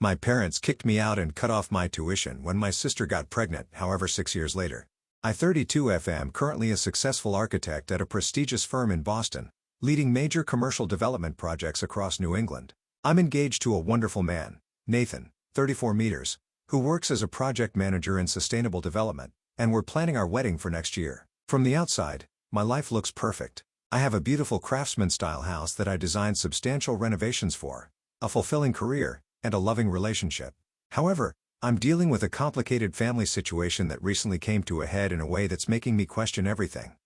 My parents kicked me out and cut off my tuition when my sister got pregnant, however 6 years later. I 32F am currently a successful architect at a prestigious firm in Boston, leading major commercial development projects across New England. I'm engaged to a wonderful man, Nathan, 34 meters, who works as a project manager in sustainable development, and we're planning our wedding for next year. From the outside, my life looks perfect. I have a beautiful craftsman-style house that I designed substantial renovations for, a fulfilling career, and a loving relationship. However, I'm dealing with a complicated family situation that recently came to a head in a way that's making me question everything.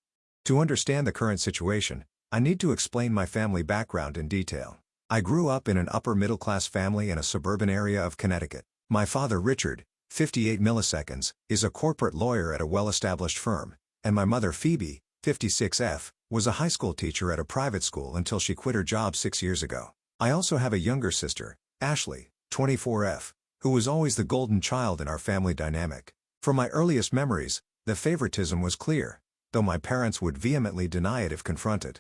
To understand the current situation, I need to explain my family background in detail. I grew up in an upper-middle-class family in a suburban area of Connecticut. My father, Richard, 58 milliseconds, is a corporate lawyer at a well-established firm, and my mother, Phoebe, 56F, was a high school teacher at a private school until she quit her job 6 years ago. I also have a younger sister, Ashley, 24F, who was always the golden child in our family dynamic. From my earliest memories, the favoritism was clear, though my parents would vehemently deny it if confronted.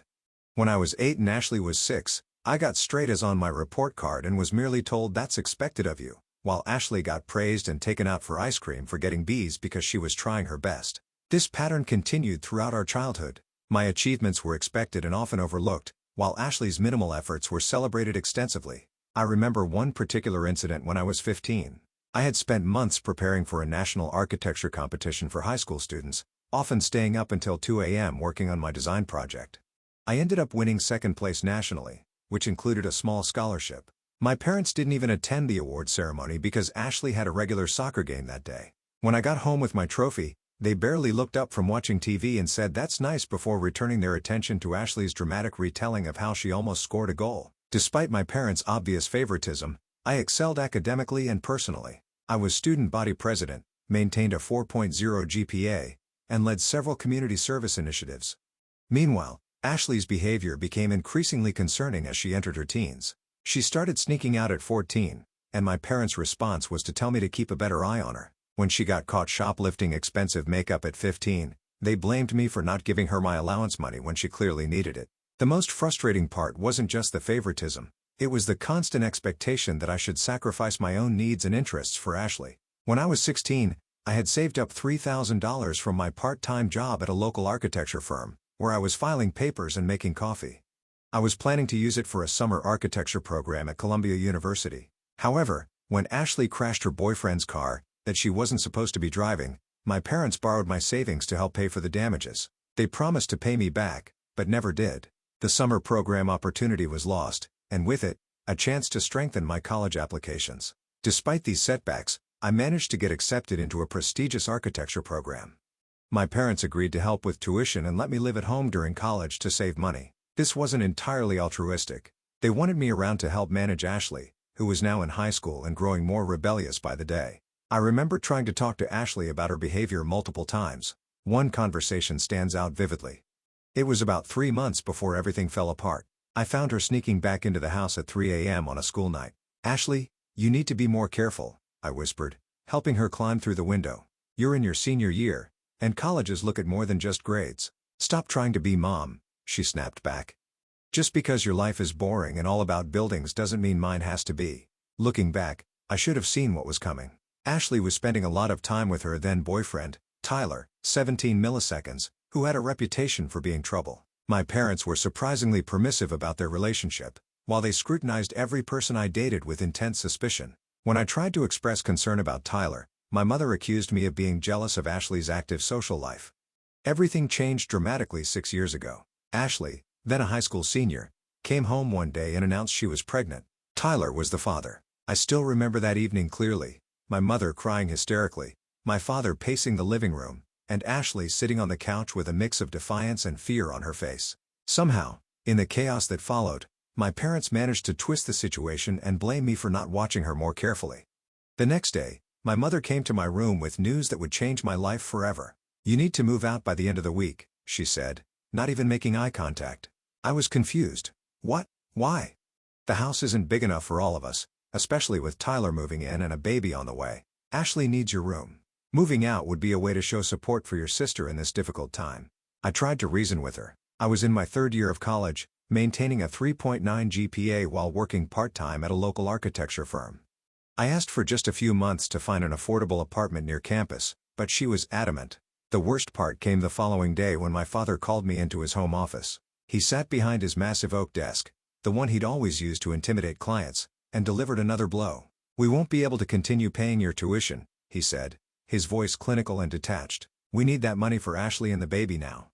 When I was 8 and Ashley was 6, I got straight A's on my report card and was merely told that's expected of you, while Ashley got praised and taken out for ice cream for getting B's because she was trying her best. This pattern continued throughout our childhood. My achievements were expected and often overlooked, while Ashley's minimal efforts were celebrated extensively. I remember one particular incident when I was 15. I had spent months preparing for a national architecture competition for high school students, often staying up until 2 a.m. working on my design project. I ended up winning second place nationally, which included a small scholarship. My parents didn't even attend the award ceremony because Ashley had a regular soccer game that day. When I got home with my trophy, they barely looked up from watching TV and said that's nice before returning their attention to Ashley's dramatic retelling of how she almost scored a goal. Despite my parents' obvious favoritism, I excelled academically and personally. I was student body president, maintained a 4.0 GPA, and led several community service initiatives. Meanwhile, Ashley's behavior became increasingly concerning as she entered her teens. She started sneaking out at 14, and my parents' response was to tell me to keep a better eye on her. When she got caught shoplifting expensive makeup at 15, they blamed me for not giving her my allowance money when she clearly needed it. The most frustrating part wasn't just the favoritism, it was the constant expectation that I should sacrifice my own needs and interests for Ashley. When I was 16, I had saved up $3,000 from my part-time job at a local architecture firm, where I was filing papers and making coffee. I was planning to use it for a summer architecture program at Columbia University. However, when Ashley crashed her boyfriend's car, that she wasn't supposed to be driving, my parents borrowed my savings to help pay for the damages. They promised to pay me back, but never did. The summer program opportunity was lost, and with it, a chance to strengthen my college applications. Despite these setbacks, I managed to get accepted into a prestigious architecture program. My parents agreed to help with tuition and let me live at home during college to save money. This wasn't entirely altruistic. They wanted me around to help manage Ashley, who was now in high school and growing more rebellious by the day. I remember trying to talk to Ashley about her behavior multiple times. One conversation stands out vividly. It was about 3 months before everything fell apart. I found her sneaking back into the house at 3 a.m. on a school night. "Ashley, you need to be more careful," I whispered, helping her climb through the window. "You're in your senior year, and colleges look at more than just grades. Stop trying to be mom," she snapped back. "Just because your life is boring and all about buildings doesn't mean mine has to be." Looking back, I should have seen what was coming. Ashley was spending a lot of time with her then boyfriend, Tyler, 17 milliseconds, who had a reputation for being trouble. My parents were surprisingly permissive about their relationship, while they scrutinized every person I dated with intense suspicion. When I tried to express concern about Tyler, my mother accused me of being jealous of Ashley's active social life. Everything changed dramatically 6 years ago. Ashley, then a high school senior, came home one day and announced she was pregnant. Tyler was the father. I still remember that evening clearly, my mother crying hysterically, my father pacing the living room, and Ashley sitting on the couch with a mix of defiance and fear on her face. Somehow, in the chaos that followed, my parents managed to twist the situation and blame me for not watching her more carefully. The next day, my mother came to my room with news that would change my life forever. "You need to move out by the end of the week," she said, not even making eye contact. I was confused. "What? Why? The house isn't big enough for all of us, especially with Tyler moving in and a baby on the way. Ashley needs your room. Moving out would be a way to show support for your sister in this difficult time." I tried to reason with her. I was in my 3rd year of college, maintaining a 3.9 GPA while working part-time at a local architecture firm. I asked for just a few months to find an affordable apartment near campus, but she was adamant. The worst part came the following day when my father called me into his home office. He sat behind his massive oak desk, the one he'd always used to intimidate clients, and delivered another blow. "We won't be able to continue paying your tuition," he said, his voice clinical and detached. "We need that money for Ashley and the baby now.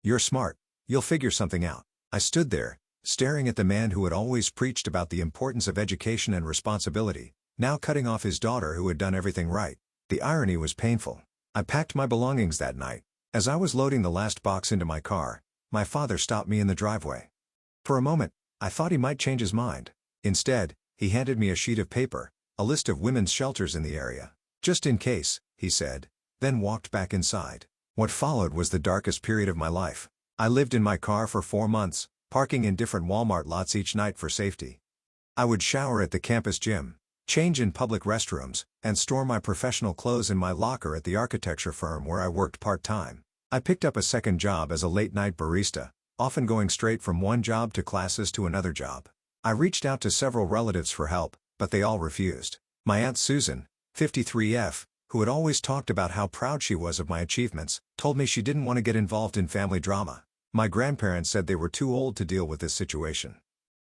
You're smart. You'll figure something out." I stood there, staring at the man who had always preached about the importance of education and responsibility, now cutting off his daughter who had done everything right. The irony was painful. I packed my belongings that night. As I was loading the last box into my car, my father stopped me in the driveway. For a moment, I thought he might change his mind. Instead, he handed me a sheet of paper, a list of women's shelters in the area. "Just in case," he said, then walked back inside. What followed was the darkest period of my life. I lived in my car for 4 months, parking in different Walmart lots each night for safety. I would shower at the campus gym, change in public restrooms, and store my professional clothes in my locker at the architecture firm where I worked part-time. I picked up a second job as a late-night barista, often going straight from one job to classes to another job. I reached out to several relatives for help, but they all refused. My Aunt Susan, 53F, who had always talked about how proud she was of my achievements, told me she didn't want to get involved in family drama. My grandparents said they were too old to deal with this situation.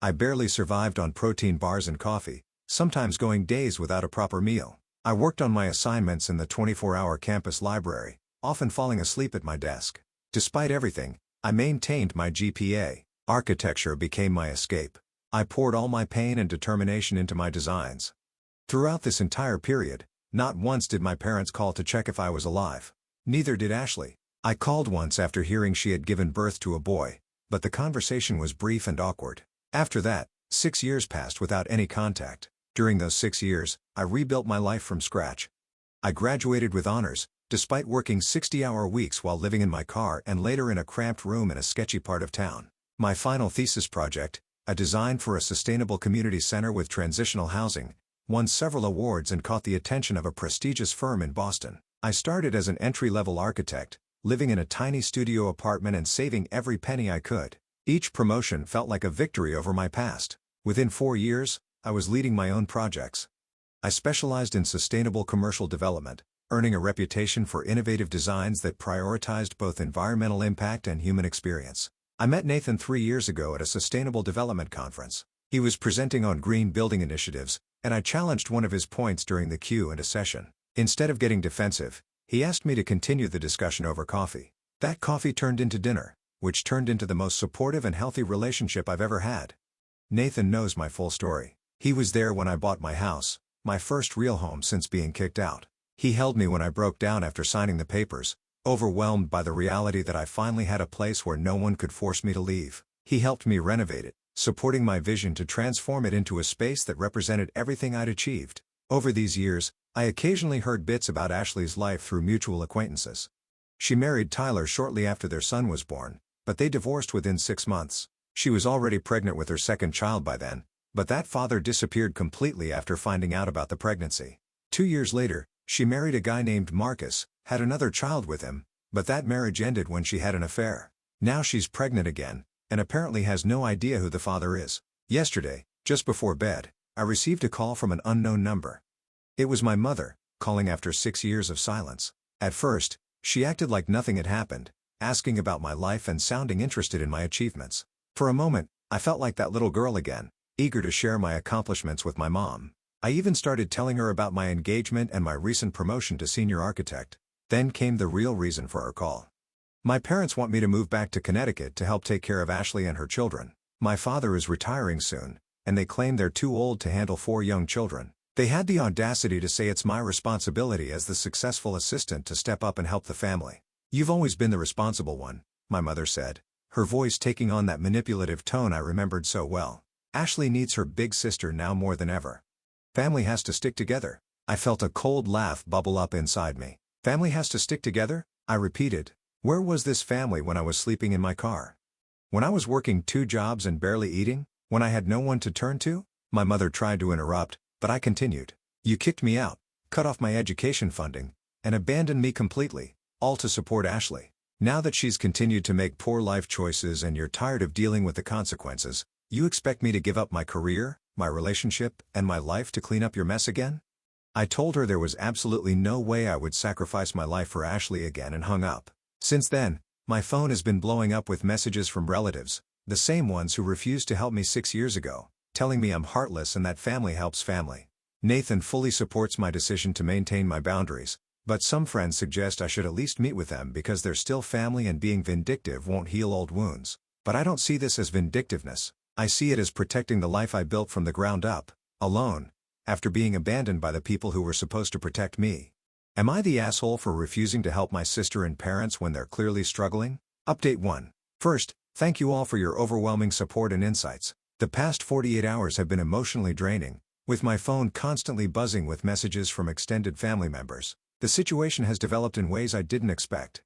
I barely survived on protein bars and coffee, sometimes going days without a proper meal. I worked on my assignments in the 24-hour campus library, often falling asleep at my desk. Despite everything, I maintained my GPA. Architecture became my escape. I poured all my pain and determination into my designs. Throughout this entire period, not once did my parents call to check if I was alive. Neither did Ashley. I called once after hearing she had given birth to a boy, but the conversation was brief and awkward. After that, 6 years passed without any contact. During those 6 years, I rebuilt my life from scratch. I graduated with honors, despite working 60-hour weeks while living in my car and later in a cramped room in a sketchy part of town. My final thesis project, a design for a sustainable community center with transitional housing, won several awards and caught the attention of a prestigious firm in Boston. I started as an entry-level architect, living in a tiny studio apartment and saving every penny I could. Each promotion felt like a victory over my past. Within 4 years, I was leading my own projects. I specialized in sustainable commercial development, earning a reputation for innovative designs that prioritized both environmental impact and human experience. I met Nathan 3 years ago at a sustainable development conference. He was presenting on green building initiatives, and I challenged one of his points during the Q&A session. Instead of getting defensive, he asked me to continue the discussion over coffee. That coffee turned into dinner, which turned into the most supportive and healthy relationship I've ever had. Nathan knows my full story. He was there when I bought my house, my first real home since being kicked out. He held me when I broke down after signing the papers, overwhelmed by the reality that I finally had a place where no one could force me to leave. He helped me renovate it, supporting my vision to transform it into a space that represented everything I'd achieved. Over these years, I occasionally heard bits about Ashley's life through mutual acquaintances. She married Tyler shortly after their son was born, but they divorced within 6 months. She was already pregnant with her second child by then, but that father disappeared completely after finding out about the pregnancy. 2 years later, she married a guy named Marcus, had another child with him, but that marriage ended when she had an affair. Now she's pregnant again, and apparently has no idea who the father is. Yesterday, just before bed, I received a call from an unknown number. It was my mother, calling after 6 years of silence. At first, she acted like nothing had happened, asking about my life and sounding interested in my achievements. For a moment, I felt like that little girl again, eager to share my accomplishments with my mom. I even started telling her about my engagement and my recent promotion to senior architect. Then came the real reason for our call. My parents want me to move back to Connecticut to help take care of Ashley and her children. My father is retiring soon, and they claim they're too old to handle 4 young children. They had the audacity to say it's my responsibility as the successful assistant to step up and help the family. "You've always been the responsible one," my mother said, her voice taking on that manipulative tone I remembered so well. "Ashley needs her big sister now more than ever. Family has to stick together." I felt a cold laugh bubble up inside me. "Family has to stick together?" I repeated. Where was this family when I was sleeping in my car? When I was working 2 jobs and barely eating? When I had no one to turn to? My mother tried to interrupt, but I continued. "You kicked me out, cut off my education funding, and abandoned me completely, all to support Ashley. Now that she's continued to make poor life choices and you're tired of dealing with the consequences, you expect me to give up my career, my relationship, and my life to clean up your mess again? I told her there was absolutely no way I would sacrifice my life for Ashley again and hung up. Since then, my phone has been blowing up with messages from relatives, the same ones who refused to help me 6 years ago, telling me I'm heartless and that family helps family. Nathan fully supports my decision to maintain my boundaries, but some friends suggest I should at least meet with them because they're still family and being vindictive won't heal old wounds. But I don't see this as vindictiveness. I see it as protecting the life I built from the ground up, alone, after being abandoned by the people who were supposed to protect me. Am I the asshole for refusing to help my sister and parents when they're clearly struggling? Update 1. First, thank you all for your overwhelming support and insights. The past 48 hours have been emotionally draining, with my phone constantly buzzing with messages from extended family members. The situation has developed in ways I didn't expect.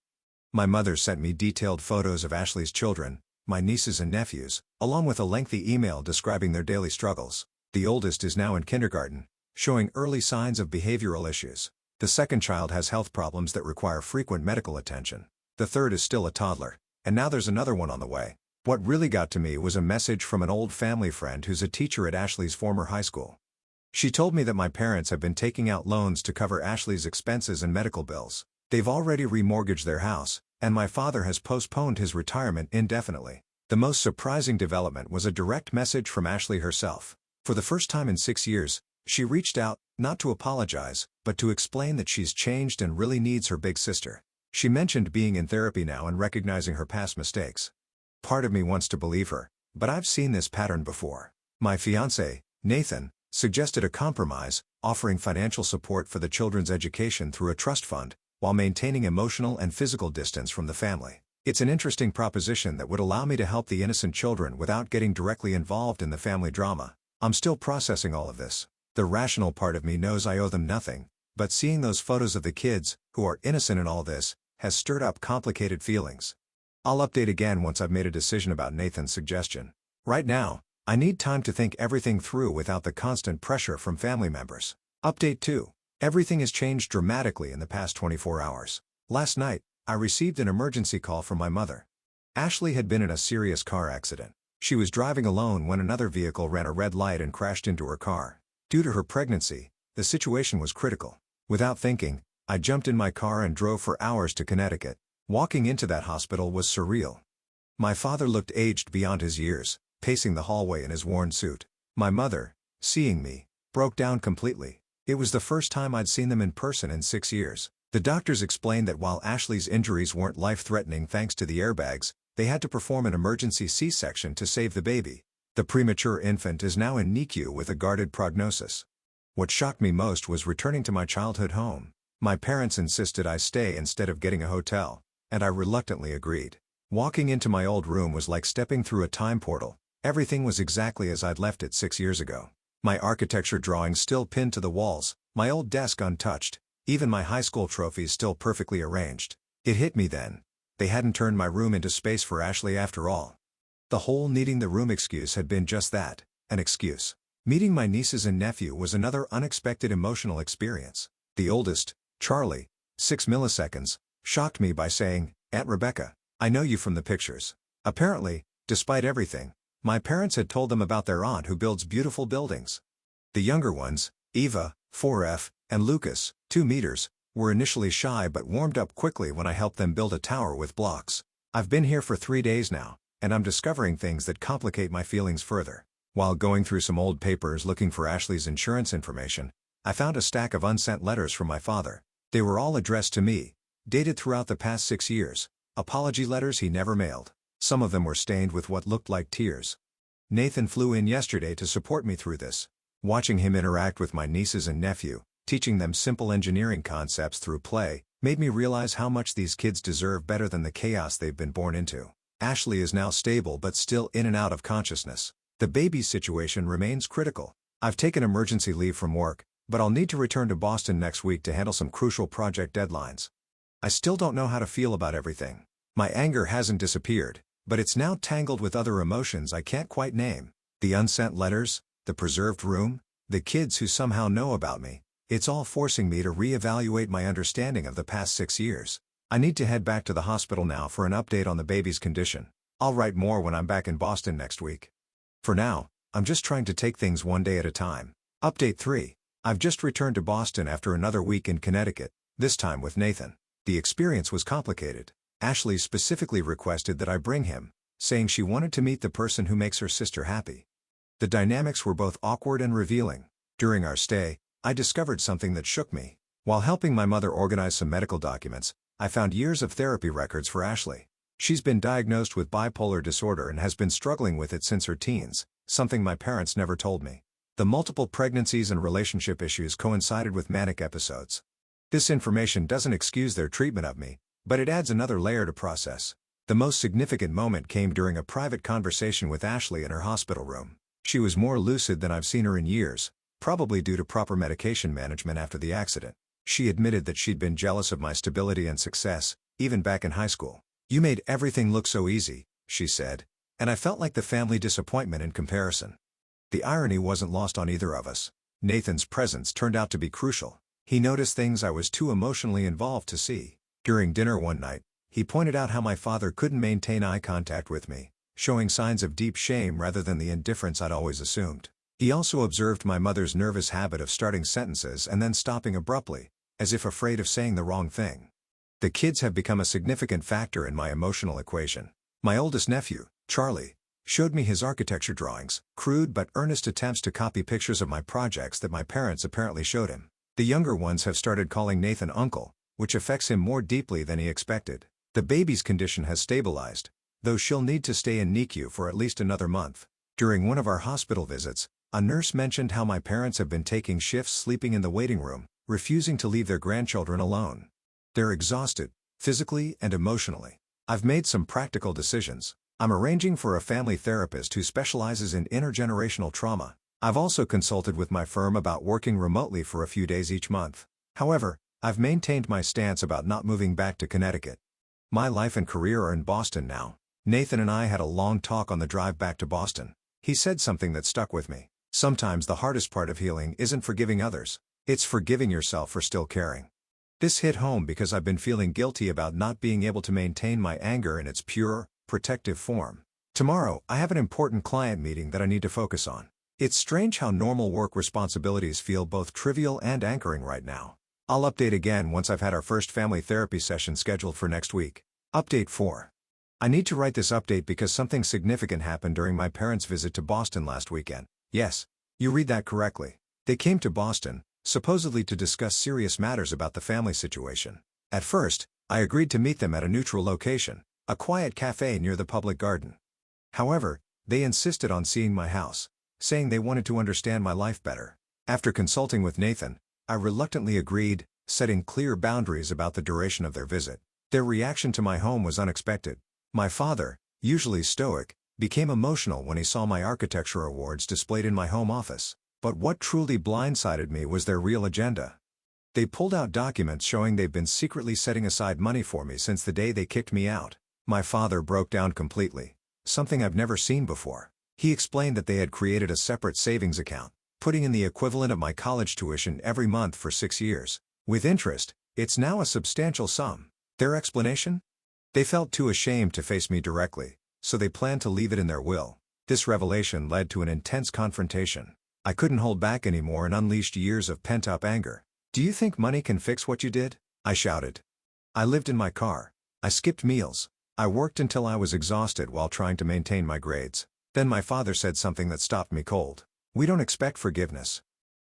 My mother sent me detailed photos of Ashley's children, my nieces and nephews, along with a lengthy email describing their daily struggles. The oldest is now in kindergarten, showing early signs of behavioral issues. The second child has health problems that require frequent medical attention. The third is still a toddler, and now there's another one on the way. What really got to me was a message from an old family friend who's a teacher at Ashley's former high school. She told me that my parents have been taking out loans to cover Ashley's expenses and medical bills. They've already remortgaged their house, and my father has postponed his retirement indefinitely. The most surprising development was a direct message from Ashley herself. For the first time in 6 years, she reached out, not to apologize, but to explain that she's changed and really needs her big sister. She mentioned being in therapy now and recognizing her past mistakes. Part of me wants to believe her, but I've seen this pattern before. My fiancé, Nathan, suggested a compromise, offering financial support for the children's education through a trust fund, while maintaining emotional and physical distance from the family. It's an interesting proposition that would allow me to help the innocent children without getting directly involved in the family drama. I'm still processing all of this. The rational part of me knows I owe them nothing, but seeing those photos of the kids, who are innocent in all this, has stirred up complicated feelings. I'll update again once I've made a decision about Nathan's suggestion. Right now, I need time to think everything through without the constant pressure from family members. Update 2. Everything has changed dramatically in the past 24 hours. Last night, I received an emergency call from my mother. Ashley had been in a serious car accident. She was driving alone when another vehicle ran a red light and crashed into her car. Due to her pregnancy, the situation was critical. Without thinking, I jumped in my car and drove for hours to Connecticut. Walking into that hospital was surreal. My father looked aged beyond his years, pacing the hallway in his worn suit. My mother, seeing me, broke down completely. It was the first time I'd seen them in person in 6 years. The doctors explained that while Ashley's injuries weren't life-threatening thanks to the airbags, they had to perform an emergency C-section to save the baby. The premature infant is now in NICU with a guarded prognosis. What shocked me most was returning to my childhood home. My parents insisted I stay instead of getting a hotel, and I reluctantly agreed. Walking into my old room was like stepping through a time portal. Everything was exactly as I'd left it 6 years ago. My architecture drawings still pinned to the walls, my old desk untouched, even my high school trophies still perfectly arranged. It hit me then. They hadn't turned my room into space for Ashley after all. The whole needing the room excuse had been just that, an excuse. Meeting my nieces and nephew was another unexpected emotional experience. The oldest, Charlie, 6 milliseconds, shocked me by saying, "Aunt Rebecca, I know you from the pictures." Apparently, despite everything, my parents had told them about their aunt who builds beautiful buildings. The younger ones, Eva, 4F, and Lucas, 2 meters, were initially shy but warmed up quickly when I helped them build a tower with blocks. I've been here for 3 days now, and I'm discovering things that complicate my feelings further. While going through some old papers looking for Ashley's insurance information, I found a stack of unsent letters from my father. They were all addressed to me, dated throughout the past 6 years, apology letters he never mailed. Some of them were stained with what looked like tears. Nathan flew in yesterday to support me through this. Watching him interact with my nieces and nephew, teaching them simple engineering concepts through play, made me realize how much these kids deserve better than the chaos they've been born into. Ashley is now stable but still in and out of consciousness. The baby's situation remains critical. I've taken emergency leave from work, but I'll need to return to Boston next week to handle some crucial project deadlines. I still don't know how to feel about everything. My anger hasn't disappeared, but it's now tangled with other emotions I can't quite name. The unsent letters, the preserved room, the kids who somehow know about me. It's all forcing me to reevaluate my understanding of the past 6 years. I need to head back to the hospital now for an update on the baby's condition. I'll write more when I'm back in Boston next week. For now, I'm just trying to take things one day at a time. Update 3. I've just returned to Boston after another week in Connecticut, this time with Nathan. The experience was complicated. Ashley specifically requested that I bring him, saying she wanted to meet the person who makes her sister happy. The dynamics were both awkward and revealing. During our stay, I discovered something that shook me. While helping my mother organize some medical documents, I found years of therapy records for Ashley. She's been diagnosed with bipolar disorder and has been struggling with it since her teens, something my parents never told me. The multiple pregnancies and relationship issues coincided with manic episodes. This information doesn't excuse their treatment of me, but it adds another layer to process. The most significant moment came during a private conversation with Ashley in her hospital room. She was more lucid than I've seen her in years, probably due to proper medication management after the accident. She admitted that she'd been jealous of my stability and success, even back in high school. "You made everything look so easy," she said, "and I felt like the family disappointment in comparison." The irony wasn't lost on either of us. Nathan's presence turned out to be crucial. He noticed things I was too emotionally involved to see. During dinner one night, he pointed out how my father couldn't maintain eye contact with me, showing signs of deep shame rather than the indifference I'd always assumed. He also observed my mother's nervous habit of starting sentences and then stopping abruptly, as if afraid of saying the wrong thing. The kids have become a significant factor in my emotional equation. My oldest nephew, Charlie, showed me his architecture drawings, crude but earnest attempts to copy pictures of my projects that my parents apparently showed him. The younger ones have started calling Nathan uncle, which affects him more deeply than he expected. The baby's condition has stabilized, though she'll need to stay in NICU for at least another month. During one of our hospital visits, a nurse mentioned how my parents have been taking shifts sleeping in the waiting room, refusing to leave their grandchildren alone. They're exhausted, physically and emotionally. I've made some practical decisions. I'm arranging for a family therapist who specializes in intergenerational trauma. I've also consulted with my firm about working remotely for a few days each month. However, I've maintained my stance about not moving back to Connecticut. My life and career are in Boston now. Nathan and I had a long talk on the drive back to Boston. He said something that stuck with me. Sometimes the hardest part of healing isn't forgiving others. It's forgiving yourself for still caring. This hit home because I've been feeling guilty about not being able to maintain my anger in its pure, protective form. Tomorrow, I have an important client meeting that I need to focus on. It's strange how normal work responsibilities feel both trivial and anchoring right now. I'll update again once I've had our first family therapy session scheduled for next week. Update 4. I need to write this update because something significant happened during my parents' visit to Boston last weekend. Yes, you read that correctly. They came to Boston, supposedly to discuss serious matters about the family situation. At first, I agreed to meet them at a neutral location, a quiet cafe near the public garden. However, they insisted on seeing my house, saying they wanted to understand my life better. After consulting with Nathan, I reluctantly agreed, setting clear boundaries about the duration of their visit. Their reaction to my home was unexpected. My father, usually stoic, became emotional when he saw my architecture awards displayed in my home office. But what truly blindsided me was their real agenda. They pulled out documents showing they've been secretly setting aside money for me since the day they kicked me out. My father broke down completely, something I've never seen before. He explained that they had created a separate savings account, putting in the equivalent of my college tuition every month for 6 years. With interest, it's now a substantial sum. Their explanation? They felt too ashamed to face me directly, so they planned to leave it in their will. This revelation led to an intense confrontation. I couldn't hold back anymore and unleashed years of pent-up anger. "Do you think money can fix what you did?" I shouted. I lived in my car. I skipped meals. I worked until I was exhausted while trying to maintain my grades. Then my father said something that stopped me cold. "We don't expect forgiveness.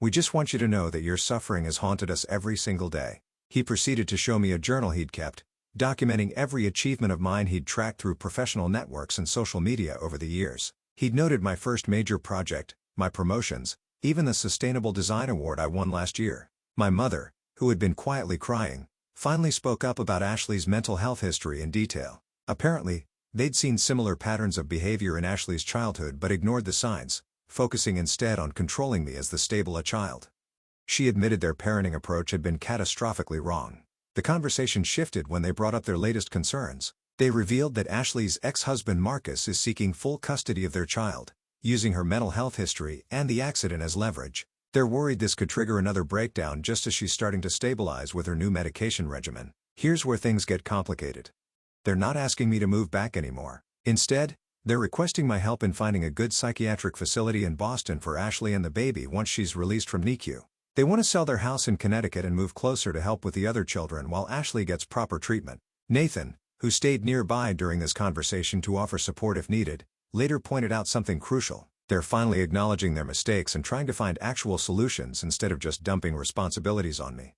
We just want you to know that your suffering has haunted us every single day." He proceeded to show me a journal he'd kept, documenting every achievement of mine he'd tracked through professional networks and social media over the years. He'd noted my first major project, my promotions, even the Sustainable Design Award I won last year. My mother, who had been quietly crying, finally spoke up about Ashley's mental health history in detail. Apparently, they'd seen similar patterns of behavior in Ashley's childhood but ignored the signs, focusing instead on controlling me as the stable child. She admitted their parenting approach had been catastrophically wrong. The conversation shifted when they brought up their latest concerns. They revealed that Ashley's ex-husband Marcus is seeking full custody of their child, using her mental health history and the accident as leverage. They're worried this could trigger another breakdown just as she's starting to stabilize with her new medication regimen. Here's where things get complicated. They're not asking me to move back anymore. Instead, They're requesting my help in finding a good psychiatric facility in Boston for Ashley and the baby once she's released from NICU. They want to sell their house in Connecticut and move closer to help with the other children while Ashley gets proper treatment. Nathan, who stayed nearby during this conversation to offer support if needed, later pointed out something crucial. They're finally acknowledging their mistakes and trying to find actual solutions instead of just dumping responsibilities on me.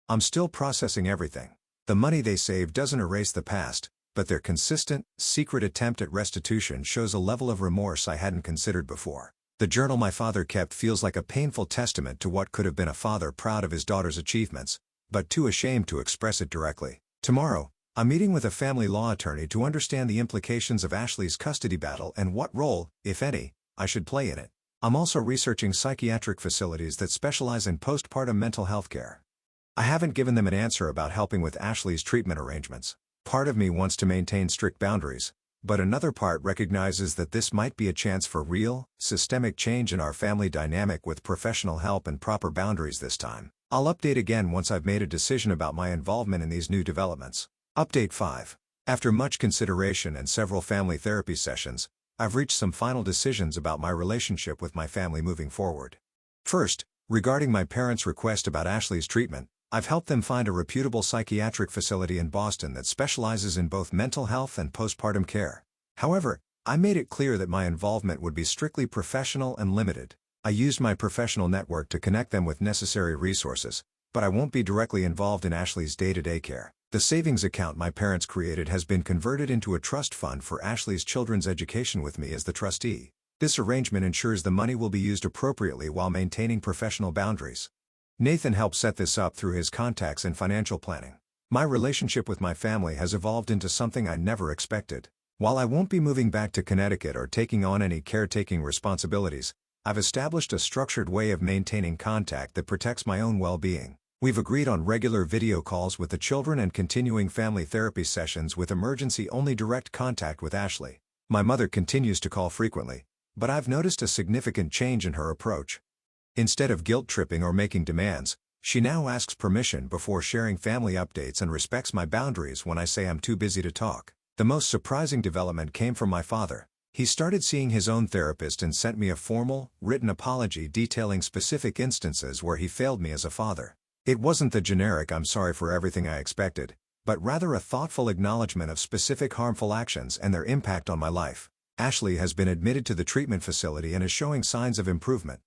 I'm still processing everything. The money they save doesn't erase the past, but their consistent, secret attempt at restitution shows a level of remorse I hadn't considered before. The journal my father kept feels like a painful testament to what could have been a father proud of his daughter's achievements, but too ashamed to express it directly. Tomorrow, I'm meeting with a family law attorney to understand the implications of Ashley's custody battle and what role, if any, I should play in it. I'm also researching psychiatric facilities that specialize in postpartum mental health care. I haven't given them an answer about helping with Ashley's treatment arrangements. Part of me wants to maintain strict boundaries, but another part recognizes that this might be a chance for real, systemic change in our family dynamic with professional help and proper boundaries this time. I'll update again once I've made a decision about my involvement in these new developments. Update 5. After much consideration and several family therapy sessions, I've reached some final decisions about my relationship with my family moving forward. First, regarding my parents' request about Ashley's treatment, I've helped them find a reputable psychiatric facility in Boston that specializes in both mental health and postpartum care. However, I made it clear that my involvement would be strictly professional and limited. I used my professional network to connect them with necessary resources, but I won't be directly involved in Ashley's day-to-day care. The savings account my parents created has been converted into a trust fund for Ashley's children's education with me as the trustee. This arrangement ensures the money will be used appropriately while maintaining professional boundaries. Nathan helped set this up through his contacts and financial planning. My relationship with my family has evolved into something I never expected. While I won't be moving back to Connecticut or taking on any caretaking responsibilities, I've established a structured way of maintaining contact that protects my own well-being. We've agreed on regular video calls with the children and continuing family therapy sessions with emergency-only direct contact with Ashley. My mother continues to call frequently, but I've noticed a significant change in her approach. Instead of guilt-tripping or making demands, she now asks permission before sharing family updates and respects my boundaries when I say I'm too busy to talk. The most surprising development came from my father. He started seeing his own therapist and sent me a formal, written apology detailing specific instances where he failed me as a father. It wasn't the generic "I'm sorry for everything" I expected, but rather a thoughtful acknowledgement of specific harmful actions and their impact on my life. Ashley has been admitted to the treatment facility and is showing signs of improvement.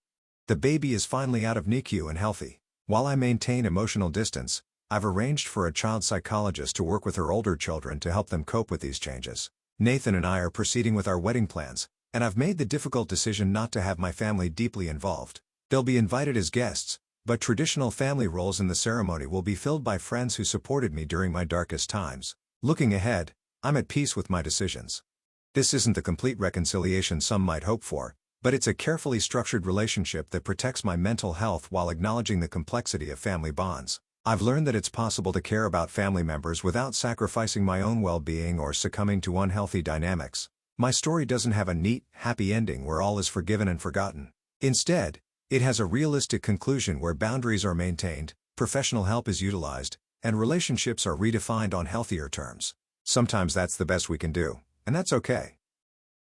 The baby is finally out of NICU and healthy. While I maintain emotional distance, I've arranged for a child psychologist to work with her older children to help them cope with these changes. Nathan and I are proceeding with our wedding plans, and I've made the difficult decision not to have my family deeply involved. They'll be invited as guests, but traditional family roles in the ceremony will be filled by friends who supported me during my darkest times. Looking ahead, I'm at peace with my decisions. This isn't the complete reconciliation some might hope for, but it's a carefully structured relationship that protects my mental health while acknowledging the complexity of family bonds. I've learned that it's possible to care about family members without sacrificing my own well-being or succumbing to unhealthy dynamics. My story doesn't have a neat, happy ending where all is forgiven and forgotten. Instead, it has a realistic conclusion where boundaries are maintained, professional help is utilized, and relationships are redefined on healthier terms. Sometimes that's the best we can do, and that's okay.